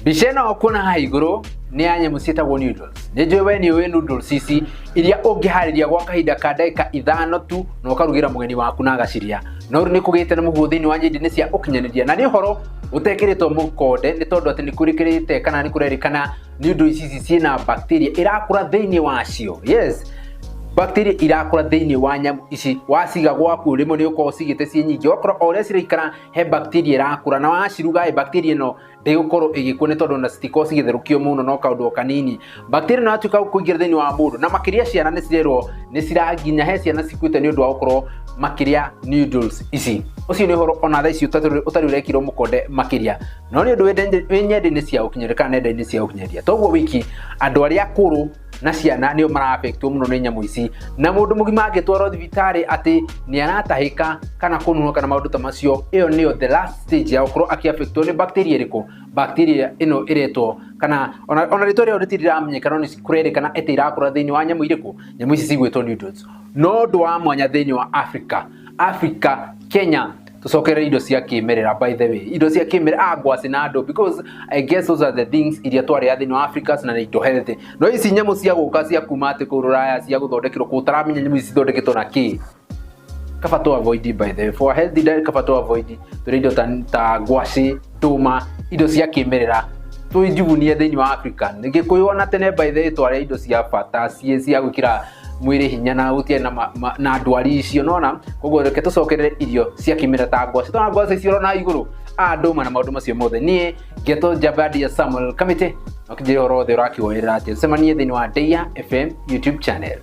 Bishena okuna haiguru ni anye musitagwo noodles. Neje we ni we noodles ici iria ungihariria gwa kahinda ka ndagika 5 tu na ukarugira mugeni waku na gaciria. No ni kugite na muguthini wa nyindi ni cia ukinyaniria na ni horo utekiritwo mukonde ni tondu ati ni kurikirite kana ni kurerikana noodles ici ciina bacteria irakura thiini wacio. Yes, bacteria irakura thiini wa nyamu ici waciga gwaku rimo ni uko cigite ci nyingi okoro ore cirikara he bacteria irakura na waciruga he bacteria no ndegukoro igikune tondu na citiko cigitherukio muno no kaundu kanini. Bacteria no atuka kuingira thiini wa mundu na makiria ciana ni cirerwo ni ciraginya he ciana cikuite ni undu wa ukoro makiria noodles ici. Ucio ni horo ona thaici utari urekirwo mukonde makiria no ni undu wenyende ni cia ukinyereka nenda ni cia ukinyeria toguo wiki andu aria akuru na ciana nio mara affectwo muno ni nyamu ici na mundu mugima agitwaro thibitari ati ni aratahika kana kununuka na maundu ta macio. Iyo niyo the last stage ya ukoro aki affectwo ni bacteria iriko. Bacteria ino iretwo kana ona ritoria uritiramenyeka no ni kurerikana eti irakura thiini wa nyamu iriko. Nyamu ici cigwetwo noodles no ndo wa mwanya thiini wa Africa Kenya tusokere indo cia kimerera. By the way, indo cia kimerera ngwasi na ndo because I guess those are the things iria twari athini wa Africa na indo healthy. No ici nyamu cia guka cia kumate kururaya cia guthondekirwo kutaramenya nyamu ici thondeketwo na ki kabato avoid. By the way, for healthy diet kabato avoid indo ta ngwasi tuma indo cia kimerera tuijuvunie thiini wa Africa. Ngikuiona tene by the way twari indo cia bata cia gwikira mwiri hinya na utie na ndwari icio nona koguo reke tucokerere irio cia kimera ta ngwacĩ tona ngwacĩ icio na iguru anduma na maundu macio mothe nie Geto Jabadi Samuel Kamite okijiro rothe rakiwoera ati semanie thiini wa Deya FM YouTube channel.